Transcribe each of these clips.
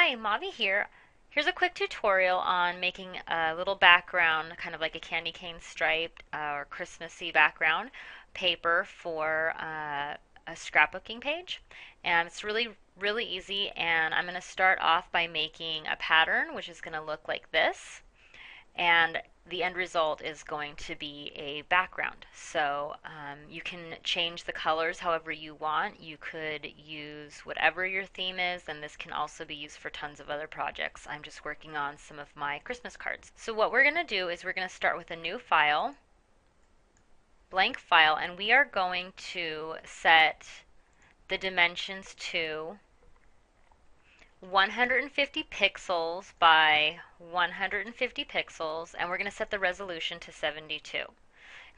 Hi, Mavi here. Here's a quick tutorial on making a little background, kind of like a candy cane striped or Christmassy background paper for a scrapbooking page. And it's really easy, and I'm going to start off by making a pattern, which is going to look like this. And the end result is going to be a background. So you can change the colors however you want. You could use whatever your theme is, and this can also be used for tons of other projects. I'm just working on some of my Christmas cards. So what we're going to do is we're going to start with a new file, blank file, and we are going to set the dimensions to 150 pixels by 150 pixels, and we're going to set the resolution to 72.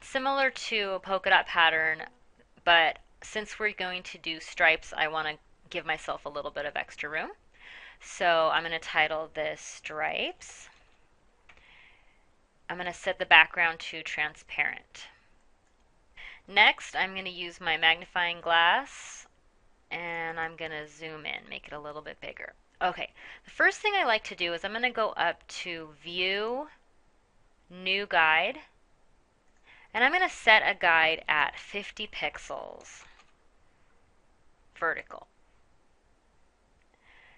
Similar to a polka dot pattern, but since we're going to do stripes, I want to give myself a little bit of extra room. So I'm going to title this Stripes. I'm going to set the background to transparent. Next, I'm going to use my magnifying glass and I'm going to zoom in, make it a little bit bigger. Okay, the first thing I like to do is I'm going to go up to View, New Guide, and I'm going to set a guide at 50 pixels vertical.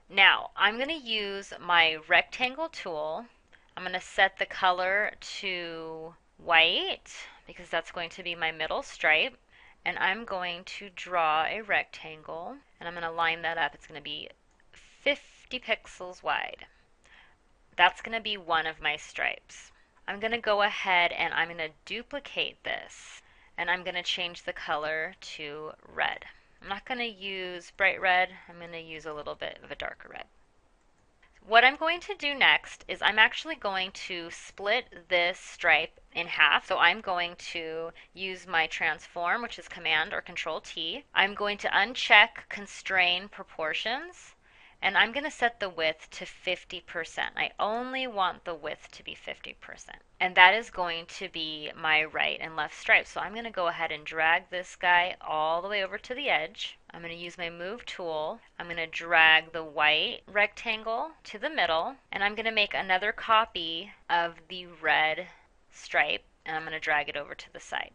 Now, I'm going to use my rectangle tool. I'm going to set the color to white because that's going to be my middle stripe. And I'm going to draw a rectangle, and I'm going to line that up. It's going to be 50 pixels wide. That's going to be one of my stripes. I'm going to go ahead and I'm going to duplicate this, and I'm going to change the color to red. I'm not going to use bright red. I'm going to use a little bit of a darker red. What I'm going to do next is I'm actually going to split this stripe in half. So I'm going to use my transform, which is Command or Control T. I'm going to uncheck Constrain Proportions, and I'm going to set the width to 50%. I only want the width to be 50%. And that is going to be my right and left stripes. So I'm going to go ahead and drag this guy all the way over to the edge. I'm going to use my Move tool. I'm going to drag the white rectangle to the middle, and I'm going to make another copy of the red stripe, and I'm going to drag it over to the side.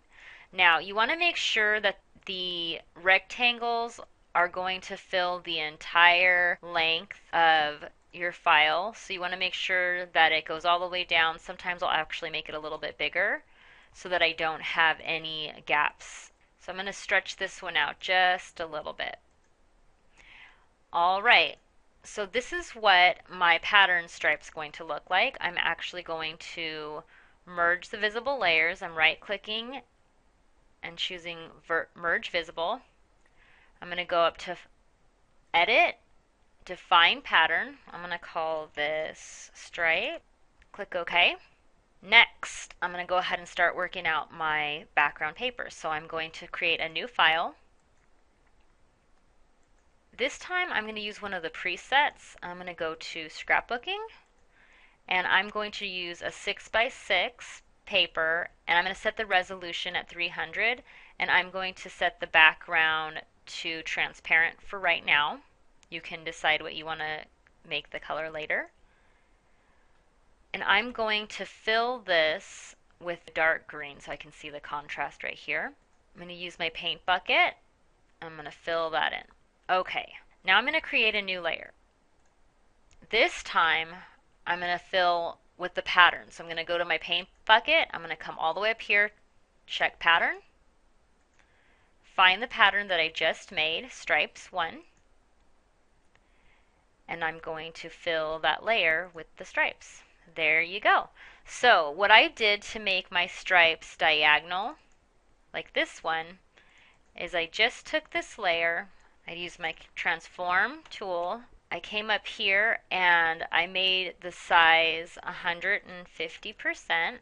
Now, you want to make sure that the rectangles are going to fill the entire length of your file. So you want to make sure that it goes all the way down. Sometimes I'll actually make it a little bit bigger so that I don't have any gaps. So I'm going to stretch this one out just a little bit. All right, so this is what my pattern stripe is going to look like. I'm actually going to merge the visible layers. I'm right-clicking and choosing Merge Visible. I'm going to go up to Edit, Define Pattern. I'm going to call this Stripe. Click OK. Next, I'm going to go ahead and start working out my background paper. So I'm going to create a new file. This time I'm going to use one of the presets. I'm going to go to Scrapbooking, and I'm going to use a 6x6 paper, and I'm going to set the resolution at 300, and I'm going to set the background to transparent for right now. You can decide what you want to make the color later. And I'm going to fill this with dark green so I can see the contrast right here. I'm going to use my paint bucket. I'm going to fill that in. Okay, now I'm going to create a new layer. This time I'm going to fill with the pattern. So I'm going to go to my paint bucket. I'm going to come all the way up here, check pattern, find the pattern that I just made, stripes 1, and I'm going to fill that layer with the stripes. There you go. So what I did to make my stripes diagonal, like this one, is I just took this layer, I used my transform tool, I came up here and I made the size 150%, and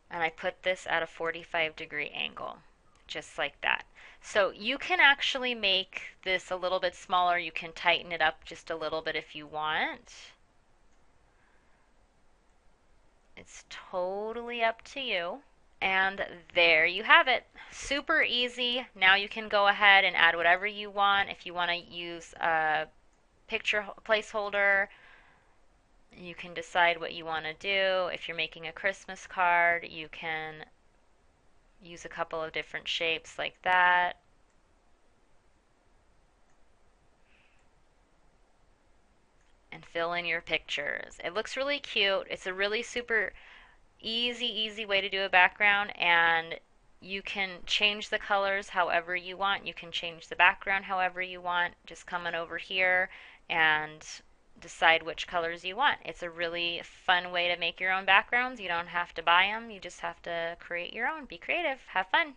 I put this at a 45-degree angle, just like that. So you can actually make this a little bit smaller. You can tighten it up just a little bit if you want. It's totally up to you. And there you have it. Super easy. Now you can go ahead and add whatever you want. If you want to use picture placeholder. You can decide what you want to do. If you're making a Christmas card, you can use a couple of different shapes like that. And fill in your pictures. It looks really cute. It's a really super easy way to do a background, and you can change the colors however you want. You can change the background however you want. Just coming over here and decide which colors you want. It's a really fun way to make your own backgrounds. You don't have to buy them. You just have to create your own. Be creative. Have fun.